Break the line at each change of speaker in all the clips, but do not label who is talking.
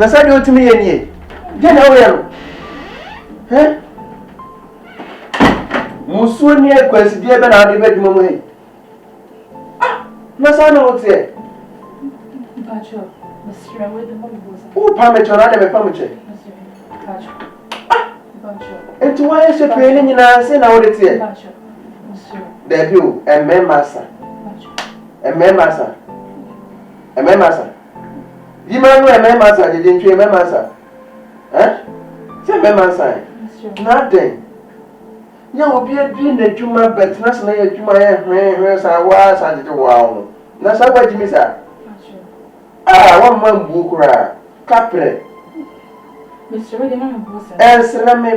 Nasa di otimi yenye. Je na wo yaro. Musuo ni ekwasidie be na ade badwuma mu he. Nasa na wote.
Bacho, Mr. With the money was.
O pa me chona de me pa me che.
Bacho. Bacho.
Enti wa ye hwetwe ni nyina se na wo de tie.
Bacho. Mr.
There you, emme masa.
Bacho.
Emme masa. Emme masa. Yima no emme masa de ntwe emme masa. Se emme masa. Nothing. Ya obi abi na dwuma bet na se na ya dwuma ye hwe sa wa sa de wa na sa gba jimi sa. Wa man bu kura kapre.
Mr. With the money was.
Sena me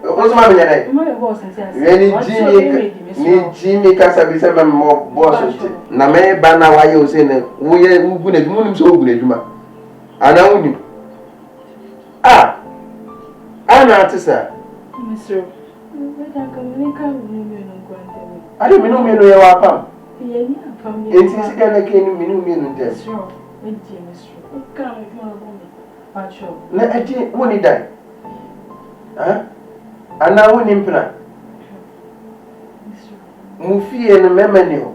ozuma me nyane.
Money was and
ni Jimmy kasa bi se me mo boss na me ba na wa ye o se ne wo ye gu na dwuma nim so gu na dwuma. Ana wuni. Ana atisa.
Mr.
I don't know me no ya wa pam.
Ye ni apam.
Enti sika na ke ni me no me no dem.
Sure. Mr. Come with my woman. Bacho.
Na eti woni dai. Ana woni mpna. Mu fie no mema ni ho.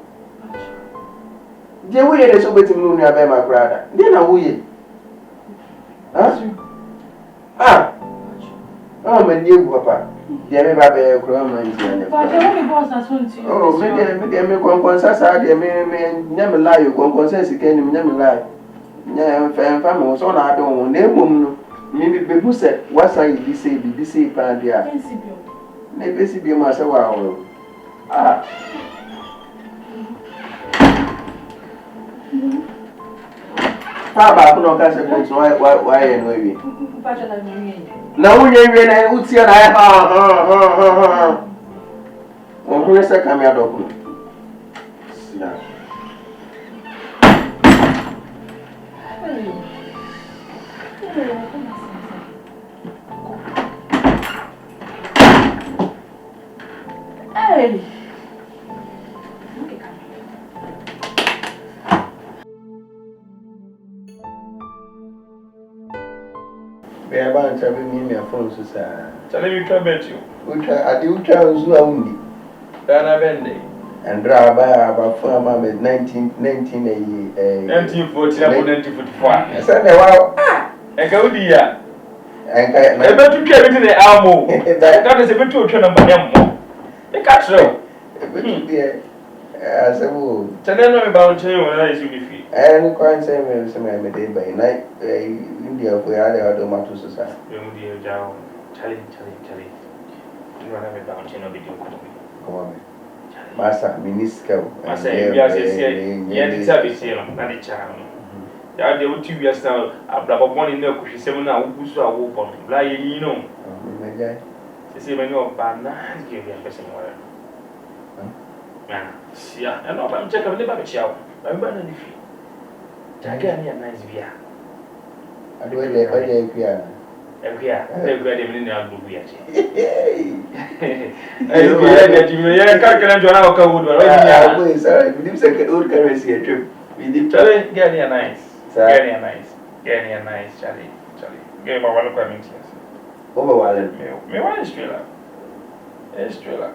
Je wo ye de so betim no nua be ma brada. De na wo ye. Me ni egu papa. De me ba be kro ma nti anya.
Bacho me boss na so nti.
Oh, me konkon sasa de me nyame layo konkon sense ke ni nyame layo. Nya fa me so na ado ho na emom no. Mi be bu se wasa yi bi se pa dia. Na be si bi ma se wa ho. Ba no ka se ko so wa ye no wi.
Bacho na mi.
Na wunye wi na utie na ya on hwe se kam ya doku. Sia.
Hey.
Be aba ncha be mi phone so sa.
Tell me try bet you.
Ucha nzu awundi.
Dana bende.
Andra aba phone ma 1914
1944.
Esa ne wa
Enka udi ya.
Enka na
Ebe tu twa bi ne amo. Ka de se betu otwa na mbanyam. E ka tro.
Ebe tu de asabu.
Tell no me ba on chen wona isi mi fi.
En kwan se me de ba na India for ya de ado matu so sa.
E mu di jao. Chali. Ni wana me ba on chen no bi di ko.
Come on. Masa miniska.
Masa e bia se ye di sabi se no na di cha no. Ya de uti bia sa abrabo boni na kuhwesem na wugusu awo bon. Bla ye yin no.
Meja.
Se me no ba na ge bia pese mo wala. Sia, e no ba mcheka me ba be chiao. Ba me ba na di fi. Jaga ni nice bia.
Ado ele oje kwia.
Ekwia de mini na abu bia che. Ayo bia de ti me ya ka kana jona o ka wood ba.
Ah, boy, sorry. We didn't say old currency a trip. We did
Charlie, get here nice. Get here nice, Charlie. Get my one coming.
Overwhelmed.
Me one is trailer. It's trailer.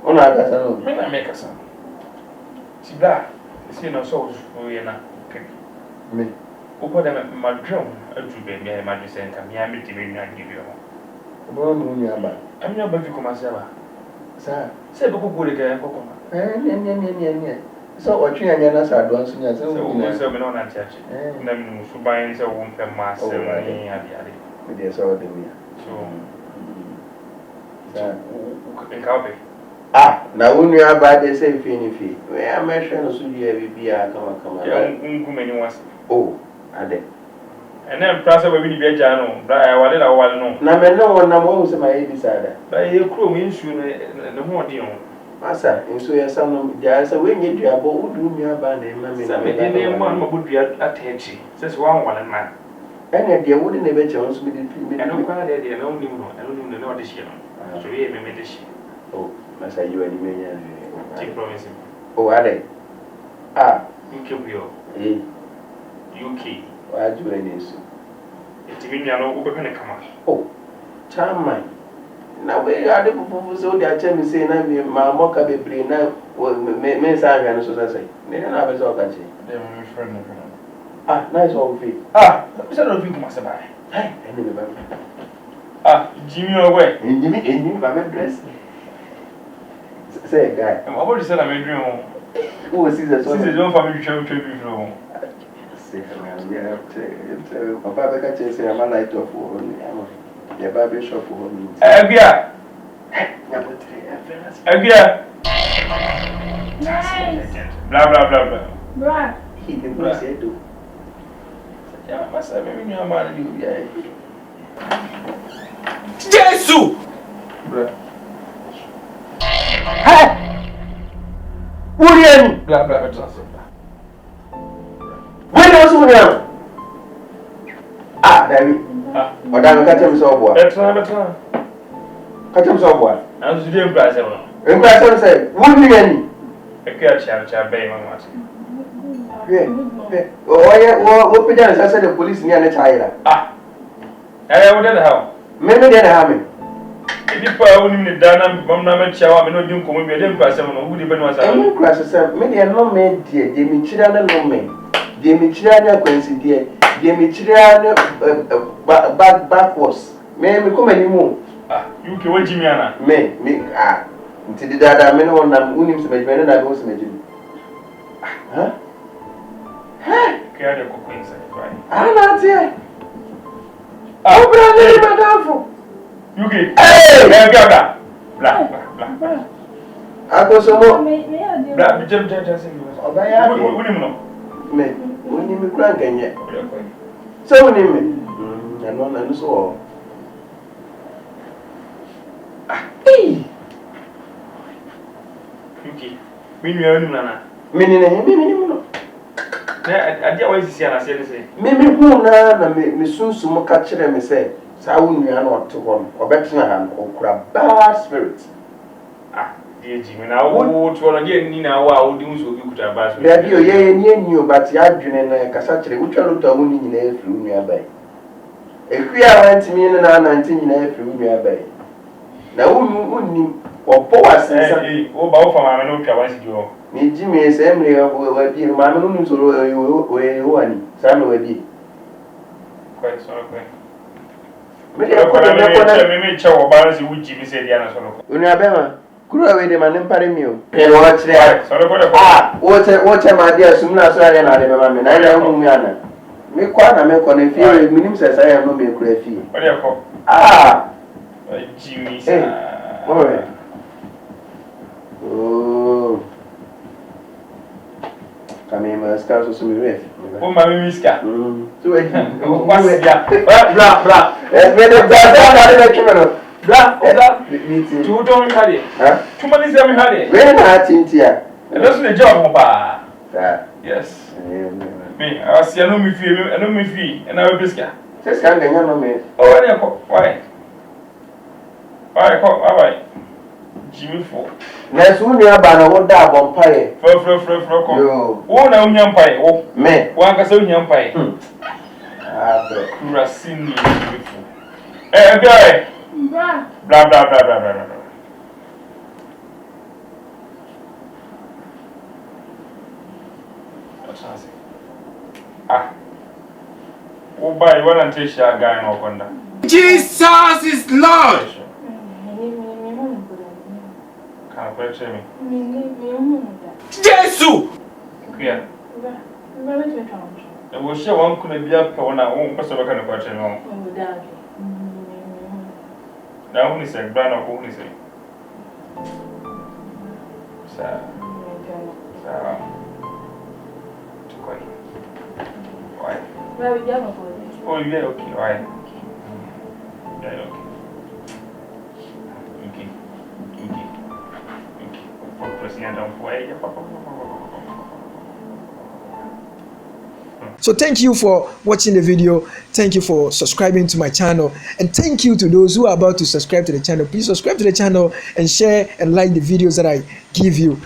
On a castle.
Me na make a son. See that? See no so we na.
Me.
Uko dem my drum adu be me ma do say nka me am di me nwa give you.
Obo no nwa ba.
Am nwa ba fi kuma se ba.
Sa.
Se be ko gole ka ko kuma.
Nie. So what you anya na sa do anso nya se
wo ni se me no na tiache. Na me no so ban se wo mpem ma se ni ade.
Me dey so de me.
So nka be.
Na wonu aba de say fi ni fi. We am hwe no so dia bibia kama.
Ya ngumeni wase.
Oh, ade.
Ene prasa we ni bia no, bra wale la wale no.
Na me no wona mo se ma e bisada.
Ba ye kro mo nsu ne ho odi ho.
Masa, nso ya sanu dia sa we nye dua bo udu nua ba na ma me.
Sa me de ne mo an mo dua atechi. Se se wan wale man.
Ene dia wo de ne be che nso me de me.
Eno kwa de na uni mo, eno ni ne odi shi no. So ye me de shi.
Oh, masa you ani me nya.
Ti promise.
Oh, ade.
Nke buyo. UK.
Wa ju eni so.
Ti mi nua no wo be ne kama.
Oh, chama. Na we ade pupu so dia che me say na me ma moka bebre na me sa hwa no so sai. Ne na be so ka che.
Dem me friend no.
Nice one fi.
Me say no fi kuma se ba.
Eni me ba.
Jimmy Owe.
Eni ba me dress. Say guy.
I'm about to say na me dream o.
Who is this?
Since you don't family travel before.
Say yeah, papa be ka che say am light off for me. The barber shop for me.
Abia. Blah blah blah blah.
Bra.
He the boy said do.
Yeah, masa me nua man you yeah.
Jesus!
Blah.
William,
Blah blah blah.
when was William? David. Madam, catch him so boy.
Betra.
Catch him so boy.
I'm to do price no.
In person say, William.
E ka cha be mama.
Yeah. Oh, Peter said the police near the child.
I would how.
Maybe they have me.
If I wouldn't need Dana, Mamma Chow, and no Jim come with them, price no would even was a
new class. Many are no made, dear. They me children no men. They me children Quincy, dear. They me children backwards. May me come anymore.
You can watch me, Anna.
Me, until the dada, men on them, who names me, and I was making. Huh?
Carry a cook inside, right?
I'm not here. Oh, brother, Madame.
You get. Hey, blah, blah, blah.
I go so more.
Blah, just
Me, when you crank and yet. So many men. And one and so. Hey!
Okay. We are Nana.
Meaning,
I did always see and I say,
maybe who na me soon some catch them, me say, so we are not to one or better hand or crab bad spirits.
Dear Jimmy, now what to again Nina, wow, do so you could have asked me.
There be a near you, but Yadrin and Cassatre, which are not a woman in a flew nearby. A queer went to me in 19 in a flew nearby. Now, wouldn't or Boas,
oh, bow for my no capacity.
Ni Jimmy assembly of be my moon so one, Samuel will be.
Quite so quick.
Maybe I
may chow balance with Jimmy said, Yana.
Unabema, grew away the man in Parimio. And what's there? Watch my dear, soon as I am at the moment. I know Miana. Make quite a make on a few minutes as I am no make a fee.
What do you call? Jimmy,
Hey, oh. Come in, my scouts will be with.
Oh, my miska.
So,
what's that?
Blah. Let's make it blah.
Two don't have it. Huh? 2 months have had it.
When I think here.
And that's the job, Papa. Yes. Me, I was a no me fee, and I will biscuit.
Just can't get on me.
Oh, why? Why? Jimmy for.
Next one, you are about what that vampire.
Oh, now, young pie. Oh,
me.
one can say young pie.
after.
Kurasini beautiful. Eh, guy.
Bra.
Blah blah blah blah blah blah. What's that? Ah. Oh, boy, you want to take your guy in Okonda?
Jesus is Lord.
Can I pray me?
Jesus.
Yeah. I will show one could be up on our own person. Can I pray me? Now, who is a brand of who is it? Sir. Why? Oh, yeah, okay, why? Yeah, okay. For President of Way.
So thank you for watching the video. Thank you for subscribing to my channel. And thank you to those who are about to subscribe to the channel. Please subscribe to the channel and share and like the videos that I give you.